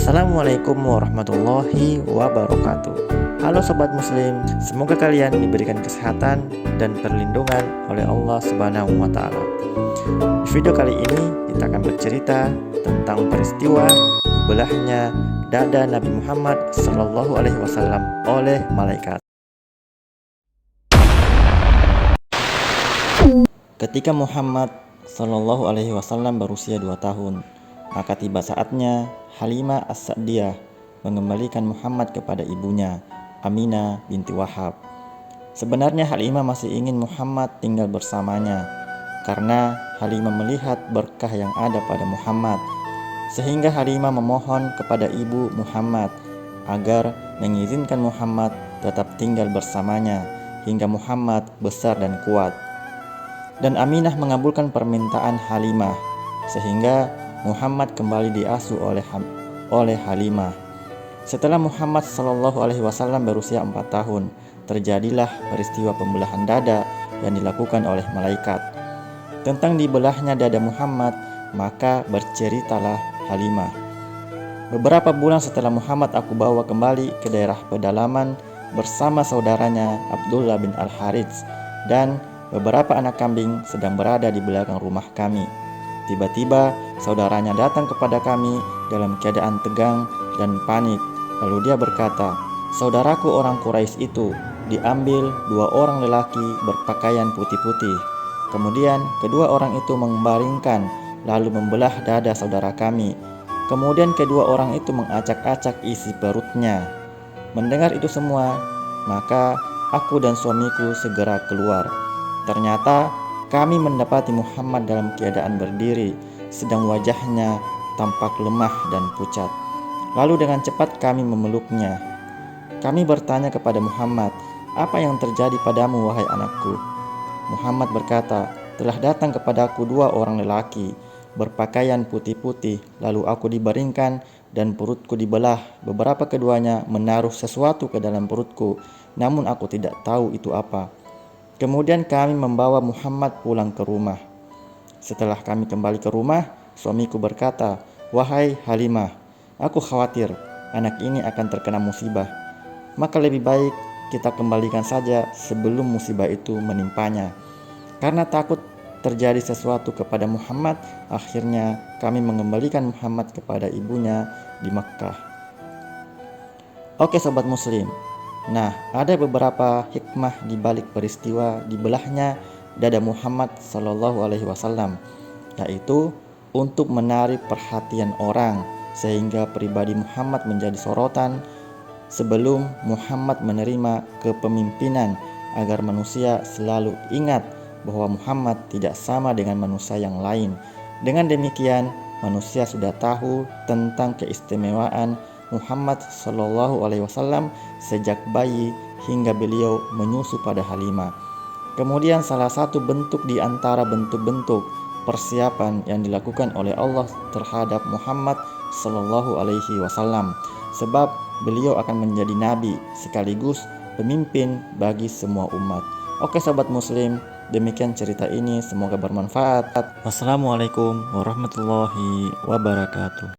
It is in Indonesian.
Assalamualaikum warahmatullahi wabarakatuh. Halo sobat muslim, semoga kalian diberikan kesehatan dan perlindungan oleh Allah Subhanahu wa taala. Di video kali ini kita akan bercerita tentang peristiwa dibelahnya dada Nabi Muhammad SAW oleh malaikat. Ketika Muhammad SAW berusia 2 tahun, maka tiba saatnya Halimah As-Sa'diyah mengembalikan Muhammad kepada ibunya, Aminah binti Wahab. Sebenarnya Halimah masih ingin Muhammad tinggal bersamanya, karena Halimah melihat berkah yang ada pada Muhammad. Sehingga Halimah memohon kepada ibu Muhammad agar mengizinkan Muhammad tetap tinggal bersamanya hingga Muhammad besar dan kuat. Dan Aminah mengabulkan permintaan Halimah, sehingga Muhammad kembali diasuh oleh Halimah. Setelah Muhammad SAW berusia 4 tahun, terjadilah peristiwa pembelahan dada yang dilakukan oleh malaikat. Tentang dibelahnya dada Muhammad, maka berceritalah Halimah. Beberapa bulan setelah Muhammad aku bawa kembali ke daerah pedalaman bersama saudaranya Abdullah bin Al-Harits, dan beberapa anak kambing sedang berada di belakang rumah kami. Tiba-tiba saudaranya datang kepada kami dalam keadaan tegang dan panik. Lalu dia berkata, "Saudaraku orang Quraisy itu diambil 2 orang lelaki berpakaian putih-putih. Kemudian kedua orang itu membaringkan lalu membelah dada saudara kami. Kemudian kedua orang itu mengacak-acak isi perutnya." Mendengar itu semua, maka aku dan suamiku segera keluar. Ternyata kami mendapati Muhammad dalam keadaan berdiri, sedang wajahnya tampak lemah dan pucat. Lalu dengan cepat kami memeluknya. Kami bertanya kepada Muhammad, "Apa yang terjadi padamu, wahai anakku?" Muhammad berkata, "Telah datang kepadaku 2 orang lelaki berpakaian putih-putih, lalu aku dibaringkan dan perutku dibelah. Beberapa keduanya menaruh sesuatu ke dalam perutku, namun aku tidak tahu itu apa. Kemudian kami membawa Muhammad pulang ke rumah. Setelah kami kembali ke rumah, suamiku berkata, 'Wahai Halimah, aku khawatir anak ini akan terkena musibah. Maka lebih baik kita kembalikan saja sebelum musibah itu menimpanya.' Karena takut terjadi sesuatu kepada Muhammad, akhirnya kami mengembalikan Muhammad kepada ibunya di Makkah." Oke sobat muslim, nah, ada beberapa hikmah di balik peristiwa dibelahnya dada Muhammad SAW, yaitu untuk menarik perhatian orang sehingga pribadi Muhammad menjadi sorotan sebelum Muhammad menerima kepemimpinan, agar manusia selalu ingat bahwa Muhammad tidak sama dengan manusia yang lain. Dengan demikian, manusia sudah tahu tentang keistimewaan Muhammad SAW sejak bayi hingga beliau menyusu pada Halimah. Kemudian salah satu bentuk di antara bentuk-bentuk persiapan yang dilakukan oleh Allah terhadap Muhammad SAW, sebab beliau akan menjadi nabi sekaligus pemimpin bagi semua umat. Oke sobat muslim, demikian cerita ini, semoga bermanfaat. Wassalamualaikum warahmatullahi wabarakatuh.